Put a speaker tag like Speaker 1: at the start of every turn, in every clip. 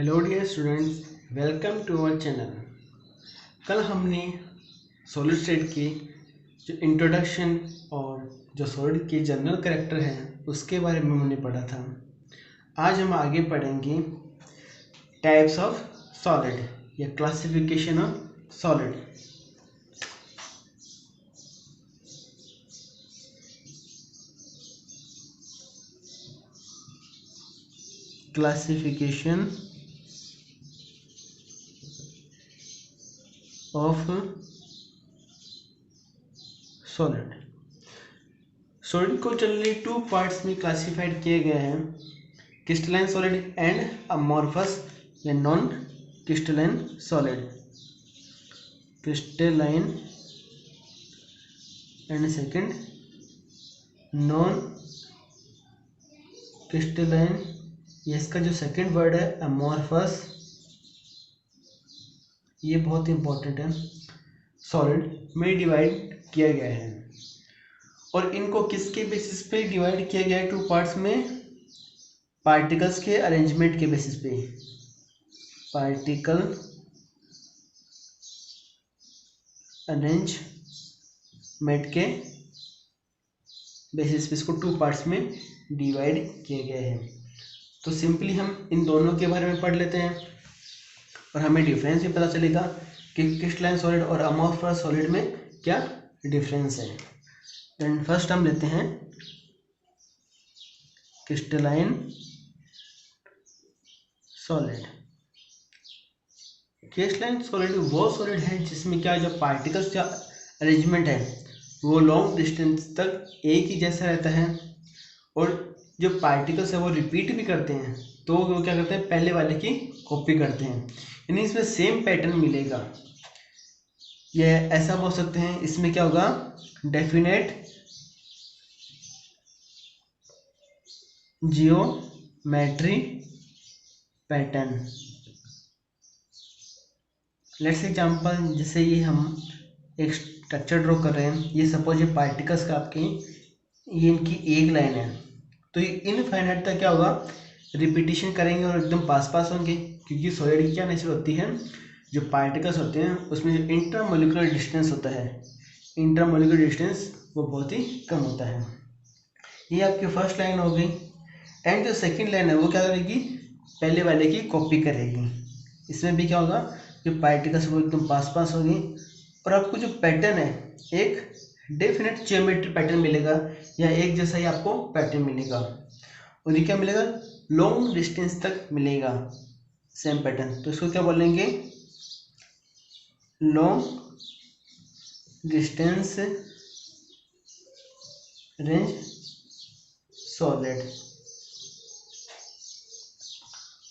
Speaker 1: Hello dear students, welcome to our channel. कल हमने solid state की जो इंट्रोडक्शन और जो सॉलिड के जनरल कैरेक्टर हैं उसके बारे में हमने पढ़ा था। आज हम आगे पढ़ेंगे टाइप्स ऑफ सॉलिड या classification of solid. Classification of solid. Solid को जनरली टू पार्ट्स में क्लासिफाइड किए गए हैं, क्रिस्टलाइन सॉलिड एंड अमॉर्फस या non crystalline solid. Crystalline and second non crystalline, ये इसका जो सेकंड वर्ड है अमॉर्फस, ये बहुत इंपॉर्टेंट है। सॉलिड में डिवाइड किया गया है और इनको किसके बेसिस पे डिवाइड किया गया है टू पार्ट्स में? पार्टिकल्स के अरेंजमेंट के बेसिस पे। पार्टिकल अरेंजमेंट के बेसिस पे इसको टू पार्ट्स में डिवाइड किए गए हैं। तो सिंपली हम इन दोनों के बारे में पढ़ लेते हैं और हमें डिफरेंस भी पता चलेगा कि क्रिस्टलाइन सॉलिड और अमॉर्फस सॉलिड में क्या डिफरेंस है। एंड फर्स्ट हम लेते हैं क्रिस्टलाइन सॉलिड। क्रिस्टलाइन सॉलिड वो सॉलिड है जिसमें क्या जो पार्टिकल्स का अरेंजमेंट है वो लॉन्ग डिस्टेंस तक एक ही जैसा रहता है और जो पार्टिकल्स है वो रिपीट भी करते हैं तो वो क्या करते हैं, पहले वाले की कॉपी करते हैं, यानी इसमें सेम पैटर्न मिलेगा। ये ऐसा बोल सकते हैं, इसमें क्या होगा, definite geometry pattern. Let's example, जैसे ये हम एक स्ट्रक्चर ड्रॉ कर रहे हैं, ये सपोज ये पार्टिकल्स का आपके ये इनकी एक लाइन है, तो ये इनफाइनाइट तक क्या होगा, रिपीटिशन करेंगे और एकदम पास पास होंगे, क्योंकि सॉलिड की क्या नेचर होती है, जो पार्टिकल्स होते हैं उसमें जो इंटरमोलिकुलर डिस्टेंस होता है, इंटरमोलिकुलर डिस्टेंस वो बहुत ही कम होता है। ये आपकी फर्स्ट लाइन हो गई एंड जो सेकंड लाइन है वो क्या करेगी, पहले वाले की कॉपी करेगी। इसमें भी क्या होगा, जो पार्टिकल्स वो एकदम पास पास होगी और आपको जो पैटर्न है एक डेफिनेट जियोमेट्री पैटर्न मिलेगा या एक जैसा ही आपको पैटर्न मिलेगा। और ये क्या मिलेगा, लॉन्ग डिस्टेंस तक मिलेगा सेम पैटर्न, तो इसको क्या बोलेंगे, लॉन्ग डिस्टेंस रेंज सॉलिड।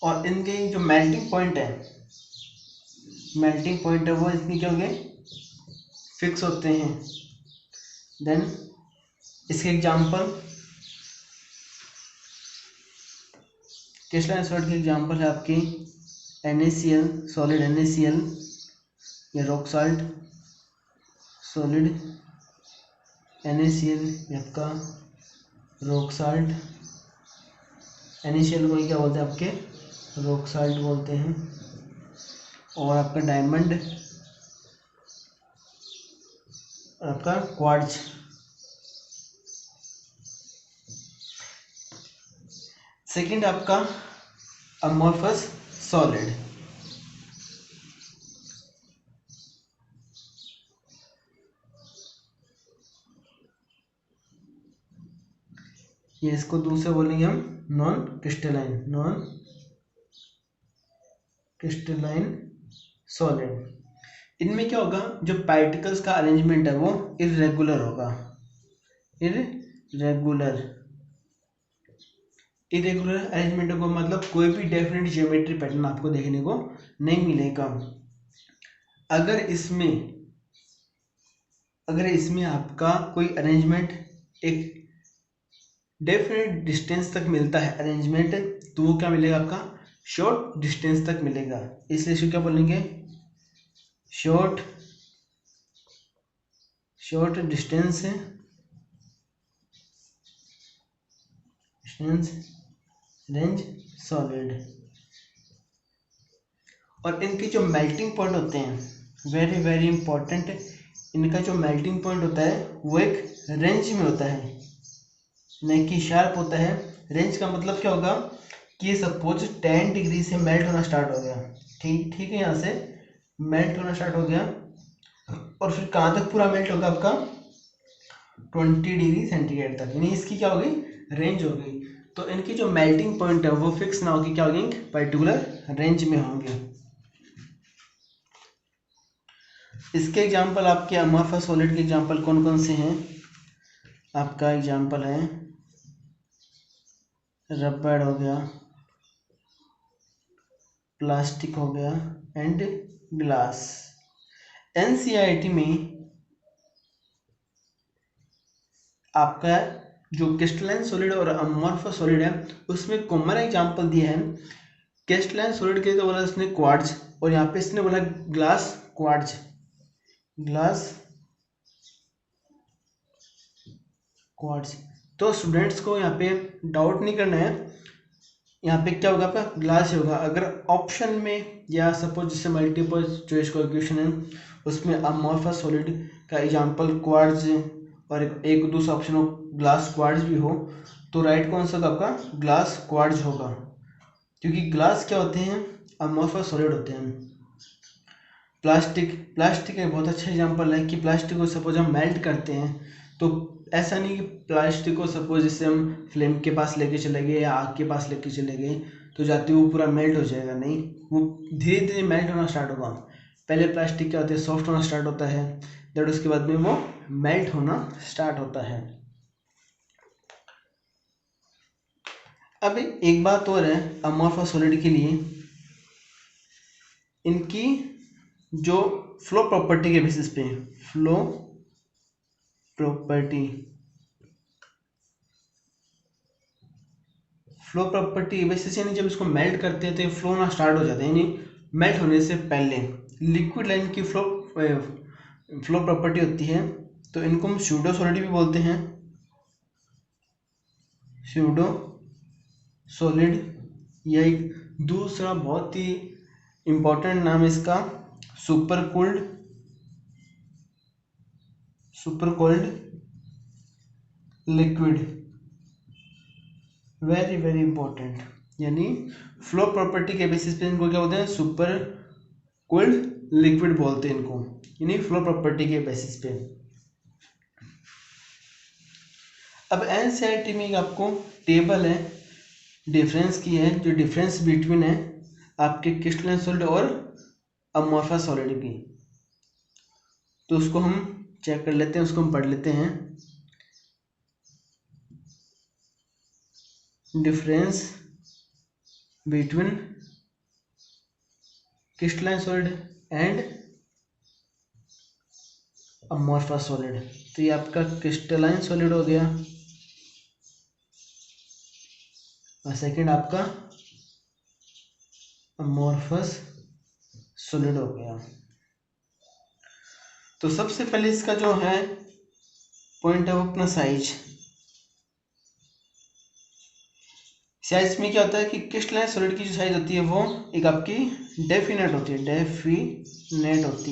Speaker 1: और इनके जो मेल्टिंग पॉइंट है वो इसके क्या होंगे, फिक्स होते हैं। देन इसके एग्जांपल, क्रिस्टलाइन सॉलिड के एग्जांपल है आपकी NaCl, सॉलिड NaCl या रॉक साल्ट, सॉलिड NaCl या आपका रॉक साल्ट। NaCl को क्या बोलते हैं, आपके रॉक साल्ट बोलते हैं। और आपका डायमंड और आपका क्वार्ट्ज। सेकंड आपका अमॉर्फस सॉलिड। ये इसको दूसरे बोलेंगे हम नॉन क्रिस्टलाइन सॉलिड। इनमें क्या होगा, जो पार्टिकल्स का अरेंजमेंट है वो इरेगुलर होगा। इरेगुलर अरेंजमेंट को मतलब कोई भी डेफिनेट जियोमेट्री पैटर्न आपको देखने को नहीं मिलेगा। अगर इसमें आपका कोई अरेंजमेंट एक डेफिनेट डिस्टेंस तक मिलता है अरेंजमेंट, तो वो क्या मिलेगा, आपका शॉर्ट डिस्टेंस तक मिलेगा, इसलिए इसको क्या बोलेंगे, शॉर्ट डिस्टेंस रेंज सॉलिड। और इनके जो मेल्टिंग पॉइंट होते हैं, वेरी वेरी इंपॉर्टेंट, इनका जो मेल्टिंग पॉइंट होता है वो एक रेंज में होता है, नहीं कि शार्प होता है। रेंज का मतलब क्या होगा कि सपोज 10 डिग्री से मेल्ट होना स्टार्ट हो गया, ठीक है, यहाँ से मेल्ट होना स्टार्ट हो गया और फिर कहाँ तक पूरा मेल्ट होगा आपका 20 डिग्री सेंटीग्रेड तक, यानी इसकी क्या होगी, रेंज हो गई। तो इनकी जो मेल्टिंग पॉइंट है वो फिक्स ना होगी, क्या होगी, पर्टिकुलर रेंज में होंगे। इसके एग्जाम्पल आपके अमॉर्फस सॉलिड के एग्जाम्पल कौन कौन से हैं? आपका एग्जाम्पल है रबड़ हो गया, प्लास्टिक हो गया एंड ग्लास। एनसीईआरटी में आपका जो क्रिस्टलाइन सॉलिड और अमॉर्फस सॉलिड है उसमें कॉमन एग्जांपल दिया है। क्रिस्टलाइन सॉलिड के तो बोला इसने क्वार्ट्ज, और यहाँ पे इसने बोला ग्लास क्वार्ट्ज, ग्लास क्वार्ट्ज। तो स्टूडेंट्स को यहाँ पे डाउट नहीं करना है, यहाँ पे क्या होगा आपका ग्लास ही होगा। अगर ऑप्शन में या सपोज जैसे मल्टीपल चॉइस का क्वेश्चन है उसमें अमॉर्फस सॉलिड का एग्जांपल क्वार्ट्ज और एक दूसरा ऑप्शन हो ग्लास क्वार्ट्ज भी हो, तो राइट कौन सा होगा आपका ग्लास क्वार्ट्ज होगा, क्योंकि ग्लास क्या होते हैं, अमॉर्फस सॉलिड होते हैं। प्लास्टिक एक बहुत अच्छा एग्जांपल है कि प्लास्टिक को सपोज हम मेल्ट करते हैं, तो ऐसा नहीं कि प्लास्टिक को सपोज जैसे हम फ्लेम के पास लेके चले गए या आग के पास लेके चले गए तो जाते वो पूरा मेल्ट हो जाएगा, नहीं, वो धीरे धीरे मेल्ट होना स्टार्ट होगा। पहले प्लास्टिक क्या होता है, सॉफ्ट होना स्टार्ट होता है, देन उसके बाद में वो मेल्ट होना स्टार्ट होता है। अब एक बात और है अमॉर्फस सॉलिड के लिए, इनकी जो फ्लो प्रॉपर्टी के बेसिस पे, फ्लो प्रॉपर्टी बेसिस यानी जब इसको मेल्ट करते हैं तो ये फ्लो होना स्टार्ट हो जाता है, यानी मेल्ट होने से पहले लिक्विड लाइन की फ्लो प्रॉपर्टी होती है, तो इनको हम स्यूडो सॉलिड भी बोलते हैं, स्यूडो सॉलिड। या एक दूसरा बहुत ही इंपॉर्टेंट नाम है इसका super cold liquid, very very important. यानी फ्लो प्रॉपर्टी के बेसिस पे इनको क्या बोलते हैं, सुपर कोल्ड लिक्विड बोलते हैं इनको, यानी फ्लो प्रॉपर्टी के बेसिस पे। अब एनसीईआरटी में आपको टेबल है डिफरेंस की है, जो डिफरेंस बिटवीन है आपके क्रिस्टलाइन सॉलिड और अमॉर्फस सॉलिड की, तो उसको हम चेक कर लेते हैं, उसको हम पढ़ लेते हैं। Difference between crystalline solid and amorphous solid, तो ये आपका क्रिस्टलाइन सॉलिड हो गया और सेकंड आपका अमॉर्फस सॉलिड हो गया। तो सबसे पहले इसका जो है पॉइंट है वो अपना साइज में क्या होता है कि क्रिस्टलाइन सॉलिड की जो साइज होती है वो एक आपकी डेफिनेट होती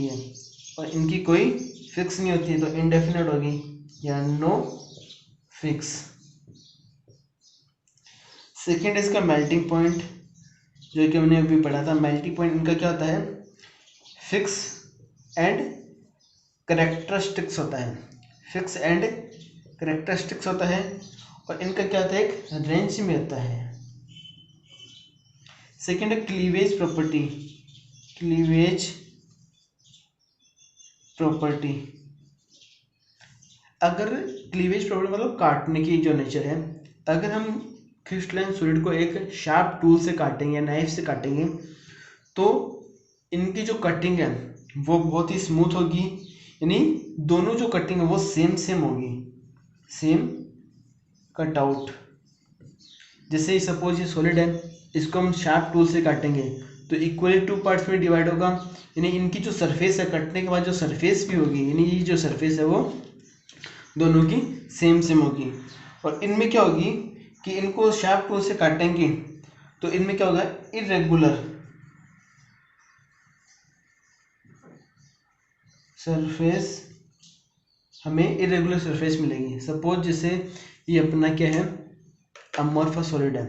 Speaker 1: है, और इनकी कोई फिक्स नहीं होती है, तो इनडेफिनेट होगी या नो फिक्स। सेकेंड इसका मेल्टिंग पॉइंट, जो कि हमने अभी पढ़ा था, मेल्टिंग पॉइंट इनका क्या होता है, फिक्स एंड करेक्टरिस्टिक्स होता है, और इनका क्या होता है, एक रेंज में होता है। सेकेंड है क्लीवेज प्रॉपर्टी। अगर क्लीवेज प्रॉपर्टी मतलब काटने की जो नेचर है, अगर हम क्रिस्टलाइन सॉलिड को एक शार्प टूल से काटेंगे या नाइफ से काटेंगे तो इनकी जो कटिंग है वो बहुत ही स्मूथ होगी, यानी दोनों जो कटिंग है वो सेम होगी, सेम कट आउट। जैसे सपोज ये सॉलिड है, इसको हम शार्प टूल से काटेंगे तो इक्वली 2 पार्ट्स में डिवाइड होगा, यानी इनकी जो सरफेस है कटने के बाद जो सरफेस भी होगी, यानी ये जो सरफेस है वो दोनों की सेम होगी। और इनमें क्या होगी कि इनको शार्प टूल से काटेंगे तो इनमें क्या होगा, इरेगुलर सरफेस हमें इरेगुलर सरफेस मिलेगी। सपोज जैसे ये अपना क्या है, अमॉर्फस सॉलिड है,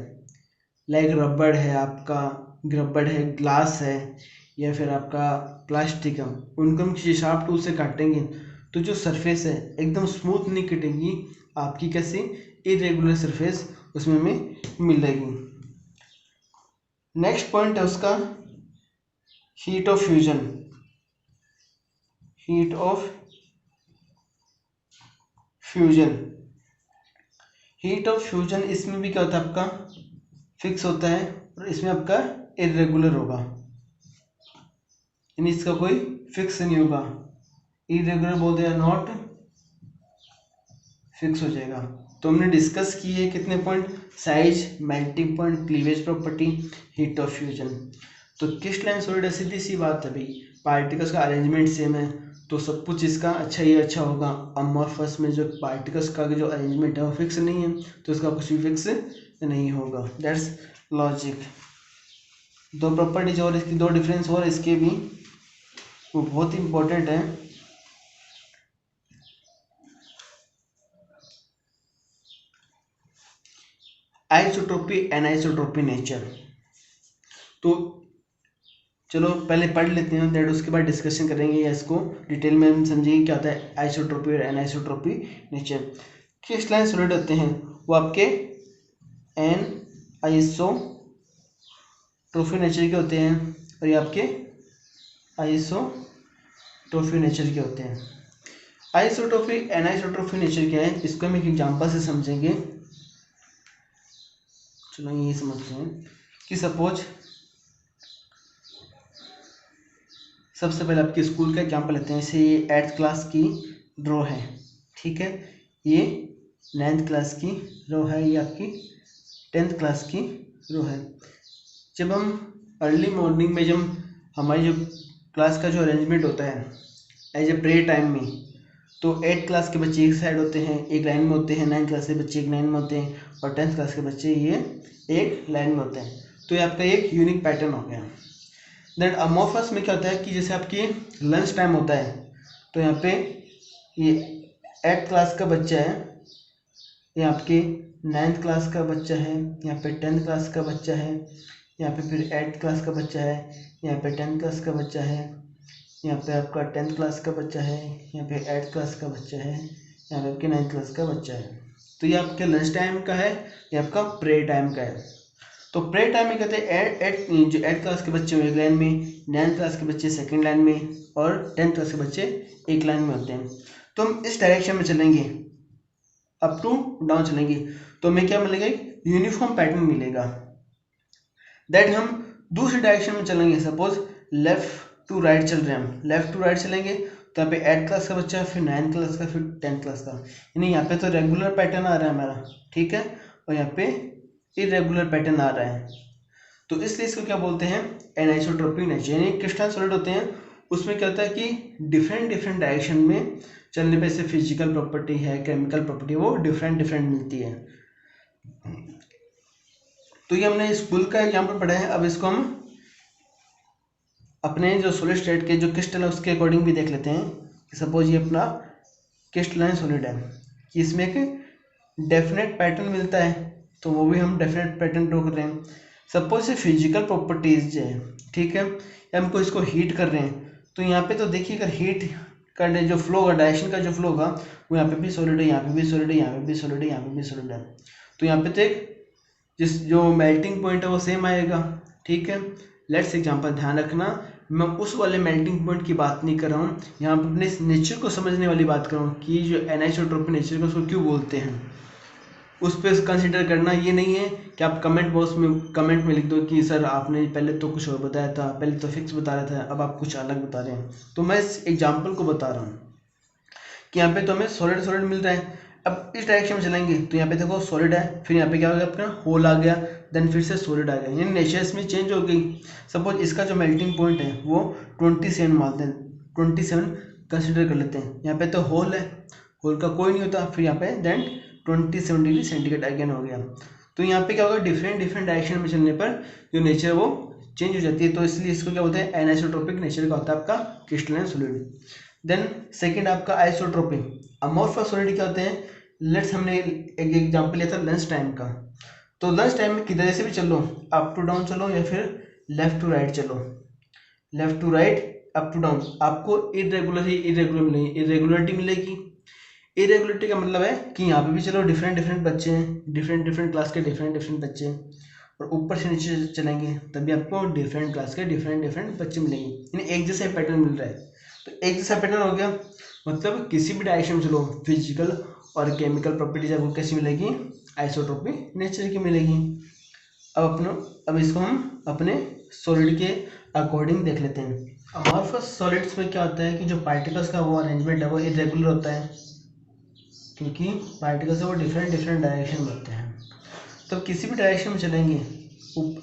Speaker 1: लाइक रबड़ है, आपका रबड़ है, ग्लास है, या फिर आपका प्लास्टिक है। उनको हम किसी शार्प टूल से काटेंगे तो जो सरफेस है एकदम स्मूथ नहीं कटेगी, आपकी कैसी इरेगुलर सरफेस उसमें हमें मिलेगी। नेक्स्ट पॉइंट है उसका heat of fusion. Heat of fusion, heat of fusion इसमें भी क्या होता है, आपका फिक्स होता है और इसमें आपका इरेगुलर होगा, यानी इसका कोई फिक्स नहीं होगा। इरेगुलर बोल दिया, नॉट फिक्स हो जाएगा। तो हमने डिस्कस की है कितने point, size, melting point, cleavage property, heat of fusion. तो क्रिस्टलाइन सॉलिड सीधी सी बात है भाई, पार्टिकल्स का अरेंजमेंट सेम है तो सब कुछ इसका अच्छा ही अच्छा होगा। अमॉर्फस में जो पार्टिकल्स का जो अरेंजमेंट है वो फिक्स नहीं है तो इसका कुछ भी फिक्स नहीं होगा। That's logic. दो प्रॉपर्टीज और इसकी, दो डिफरेंस और इसके भी, वो बहुत इंपॉर्टेंट है। Isotropy, anisotropy nature. तो चलो पहले पढ़ लेते हैं, दैट उसके बाद डिस्कशन करेंगे या इसको डिटेल में हम समझेंगे क्या होता है आइसोट्रोपी और एनाइसोट्रोपी नेचर। क्रिस्टलाइन सॉलिड होते हैं वो आपके एन आइसोट्रोपी नेचर के होते हैं और ये आपके आइसोट्रोपी नेचर के होते हैं। आइसोट्रोपी, एनाइसोट्रोपी नेचर क्या है, इसको हम एक एग्जांपल से समझेंगे। चलो ये समझते हैं कि सपोज सबसे पहले आपके स्कूल का एग्जांपल लेते हैं। जैसे ये 8th क्लास की रो है, ठीक है, ये 9th क्लास की रो है, ये आपकी 10th क्लास की रो है। जब हम अर्ली मॉर्निंग में जब हमारी जो क्लास का जो अरेंजमेंट होता है एज ए प्रेयर टाइम में, तो 8th क्लास के बच्चे एक साइड होते हैं, एक लाइन में होते हैं, 9th क्लास के बच्चे एक लाइन में होते हैं और 10th क्लास के बच्चे ये एक लाइन में होते हैं। तो ये आपका एक यूनिक पैटर्न हो गया। देन अमॉर्फस में क्या होता है कि जैसे आपकी लंच टाइम होता है तो यहाँ पे ये 8th क्लास का बच्चा है, ये आपके 9th क्लास का बच्चा है, यहाँ पे 10th क्लास का बच्चा है, यहाँ पे फिर 8th क्लास का बच्चा है, यहाँ पे 10th क्लास का बच्चा है, यहाँ पे आपका 10th क्लास का बच्चा है, यहाँ पे 8th क्लास का बच्चा है, यहाँ पे आपके 9th क्लास का बच्चा है। तो ये आपके लंच टाइम का है, ये आपका प्रे टाइम का है। तो प्रे टाइम में कहते हैं जो 8th क्लास के बच्चे एक लाइन में, 9th क्लास के बच्चे सेकंड लाइन में और 10th क्लास के बच्चे एक लाइन में होते हैं। तो हम इस डायरेक्शन में चलेंगे, अप टू डाउन चलेंगे तो हमें क्या मिलेगा, एक यूनिफॉर्म पैटर्न मिलेगा। दैट हम दूसरी डायरेक्शन में चलेंगे, सपोज लेफ्ट टू राइट चल रहे हैं, हम लेफ्ट टू राइट चलेंगे तो यहाँ पे 8th क्लास का बच्चा, फिर 9th क्लास का, फिर 10th क्लास का, यानी यहाँ पे तो रेगुलर पैटर्न आ रहा है हमारा, ठीक है, और यहाँ पे इरेगुलर पैटर्न आ रहा है। तो इसलिए इसको क्या बोलते हैं, एनाइसोट्रोपिक नेचर। यानी क्रिस्टल सॉलिड होते हैं उसमें क्या होता है कि डिफरेंट डायरेक्शन में चलने पे, से फिजिकल प्रॉपर्टी है, केमिकल प्रॉपर्टी, वो डिफरेंट मिलती है। तो ये हमने स्कूल का एग्जाम्पल पढ़ा है। अब इसको हम अपने जो सॉलिड स्टेट के जो क्रिस्टल है उसके अकॉर्डिंग भी देख लेते हैं। सपोज ये अपना क्रिस्टलाइन सॉलिड है कि इसमें एक डेफिनेट पैटर्न मिलता है तो वो भी हम डेफिनेट पैटर्न ड्रॉ कर रहे हैं। सपोज ये फिजिकल प्रॉपर्टीज जो है, ठीक है, हमको इसको हीट कर रहे हैं तो यहाँ पे तो देखिए अगर हीट करने जो फ्लो होगा, डायरेक्शन का जो फ्लो होगा वो यहाँ पे भी सॉलिड है, यहाँ पे भी सॉलिड है, यहाँ पे भी सॉलिड है, यहाँ पे भी सॉलिड है। तो यहाँ पे तो एक जिस जो मेल्टिंग पॉइंट है वो सेम आएगा, ठीक है। लेट्स एग्जांपल, ध्यान रखना मैं उस वाले मेल्टिंग पॉइंट की बात नहीं कर रहा हूँ, यहाँ पर अपने नेचर को समझने वाली बात कर रहा हूँ कि जो एनाइसोट्रोपिक नेचर को उसको क्यों बोलते हैं, उस पर कंसिडर करना। ये नहीं है कि आप कमेंट में लिख दो कि सर आपने पहले तो कुछ और बताया था, पहले तो फिक्स बता रहा था, अब आप कुछ अलग बता रहे हैं। तो मैं इस एग्जाम्पल को बता रहा हूँ कि यहाँ पे तो हमें सॉलिड मिल रहा है। अब इस डायरेक्शन में चलेंगे तो यहाँ पे देखो सॉलिड है, फिर यहाँ पे क्या हो गया, अपना होल आ गया, देन फिर से सॉलिड आ गया, यानी नेचर इसमें चेंज हो गई। सपोज इसका जो मेल्टिंग पॉइंट है वो 27 मानते हैं, 27 कंसिडर कर लेते हैं। यहाँ पे तो होल है, होल का कोई नहीं होता, फिर यहाँ पे देन 27 डिग्री सेंटीग्रेड अगेन हो गया। तो यहाँ पे क्या होगा, डिफरेंट डायरेक्शन में चलने पर जो नेचर वो चेंज हो जाती है। तो इसलिए इसको क्या बोलते हैं, एनाइसोट्रोपिक नेचर का होता है आपका क्रिस्टलाइन सॉलिड। देन सेकंड आपका आइसोट्रोपी। अमोर्फस सॉलिड क्या होते हैं, लेट्स हमने एक एग्जांपल लिया था लंच टाइम का, तो लंच टाइम में किधर से भी चलो, अप टू डाउन चलो या फिर लेफ्ट टू राइट चलो, left to right up to down, आपको इरेगुलरिटी मिलेगी। इरेगुलरिटी का मतलब है कि यहाँ पे भी चलो डिफरेंट डिफरेंट बच्चे हैं, डिफरेंट डिफरेंट क्लास के डिफरेंट डिफरेंट बच्चे हैं, और ऊपर से नीचे चलेंगे तभी आपको डिफरेंट क्लास के डिफरेंट डिफरेंट बच्चे मिलेंगे, यानी एक जैसा पैटर्न मिल रहा है। तो एक जैसा पैटर्न हो गया, मतलब किसी भी डायरेक्शन में चलो, फिजिकल और केमिकल प्रॉपर्टीज आपको कैसी मिलेगी, आइसोट्रोपी नेचर की मिलेगी। अब इसको हम अपने सॉलिड के अकॉर्डिंग देख लेते हैं। अमॉर्फस सॉलिड्स में क्या होता है कि जो पार्टिकल्स का वो अरेंजमेंट है वो इरेगुलर होता है, क्योंकि पार्टिकल्स है वो डिफरेंट डिफरेंट डायरेक्शन में होते हैं। तो किसी भी डायरेक्शन में चलेंगे,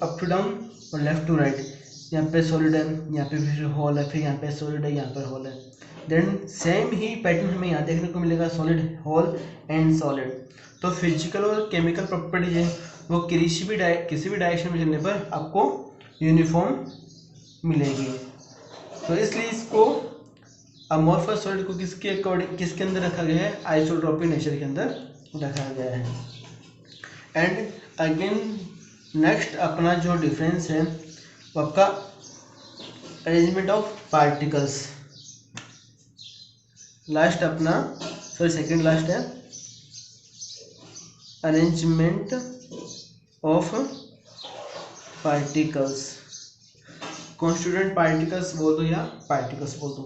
Speaker 1: अप टू डाउन और लेफ्ट टू राइट, यहाँ पे सॉलिड है, यहाँ पे फिर हॉल है, फिर यहाँ पे सॉलिड है, यहाँ पर हॉल है, देन सेम ही पैटर्न हमें यहाँ देखने को मिलेगा, सॉलिड हॉल एंड सॉलिड। तो फिजिकल और केमिकल प्रॉपर्टीज है वो किसी भी डायरेक्शन में चलने पर आपको यूनिफॉर्म मिलेगी। तो इसलिए इसको अमॉर्फस सॉलिड को किसके अकॉर्डिंग किसके अंदर रखा गया है, आइसोट्रोपी नेचर के अंदर रखा गया है। एंड अगेन नेक्स्ट अपना जो डिफरेंस है वो आपका अरेंजमेंट ऑफ पार्टिकल्स, लास्ट अपना सेकंड लास्ट है arrangement of particles. Constituent particles बोल दो या पार्टिकल्स बोल दो।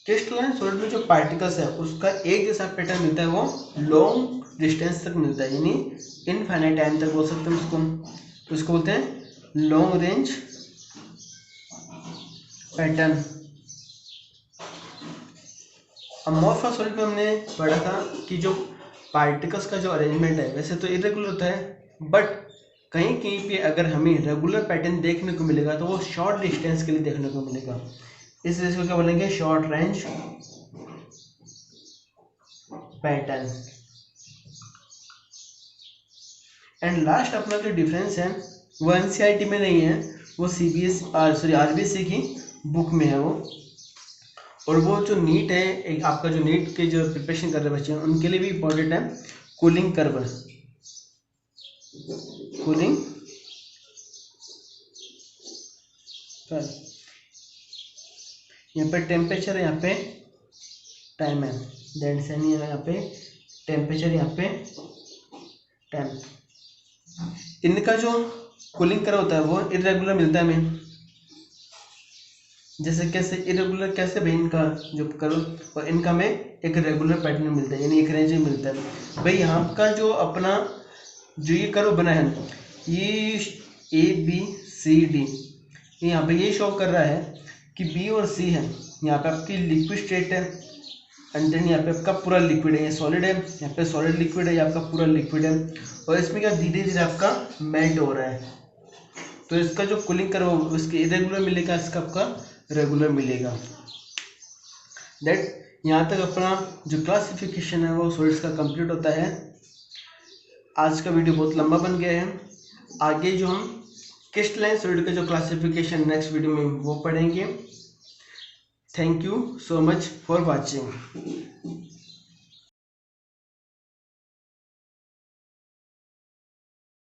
Speaker 1: क्रिस्टलाइन सॉलिड में जो पार्टिकल्स है उसका एक जैसा पैटर्न मिलता है, वो लॉन्ग डिस्टेंस तक मिलता है, यानी इनफाइनाइट टाइम तक बोल सकते हैं उसको। तो इसको बोलते हैं long range pattern. Amorphous solid में हमने पढ़ा था कि जो पार्टिकल्स का जो अरेंजमेंट है वैसे तो इरेगुलर होता है, बट कहीं कहीं पे अगर हमें रेगुलर पैटर्न देखने को मिलेगा तो वो शॉर्ट डिस्टेंस के लिए देखने को मिलेगा, इसलिए इसको क्या बोलेंगे, short range pattern. And last अपना जो डिफरेंस है वो एनसीईआरटी में नहीं है, वो आरबीएससी की बुक में है वो। और वो जो नीट है, एक आपका जो नीट के जो प्रिपरेशन कर रहे बच्चे हैं उनके लिए भी इम्पोर्टेंट है, कूलिंग कर्व, कूलिंग कर्व। यहाँ पे टेम्परेचर है, यहाँ पे टाइम है, दैट्स यानी यहाँ पे टेम्परेचर, यहाँ पे टाइम। इनका जो कूलिंग कर्व होता है वो इरेगुलर मिलता है हमें, जैसे कैसे इरेगुलर कैसे भाई, इनका जो कर्व और इनका में एक रेगुलर पैटर्न मिलता है, यानी एक रेंज में मिलता है। भाई यहाँ का जो अपना जो ये कर्व बना है, ये ABCD, यहाँ पे ये शो कर रहा है कि B और C है, यहाँ पे आपकी लिक्विड स्टेट है, एंड देन यहाँ पे आपका पूरा लिक्विड है, ये सॉलिड है, यहाँ पे सॉलिड लिक्विड है, ये आपका पूरा लिक्विड है, और इसमें क्या धीरे धीरे आपका मेल्ट हो रहा है। तो इसका जो कूलिंग कर्व उसके इरेगुलर मिलेगा, इसका आपका रेगुलर मिलेगा। दैट यहाँ तक अपना जो क्लासिफिकेशन है वो सॉलिड्स का कंप्लीट होता है। आज का वीडियो बहुत लंबा बन गया है, आगे जो हम क्रिस्टलाइन सॉलिड का जो क्लासिफिकेशन नेक्स्ट वीडियो में वो पढ़ेंगे। Thank you so much for watching.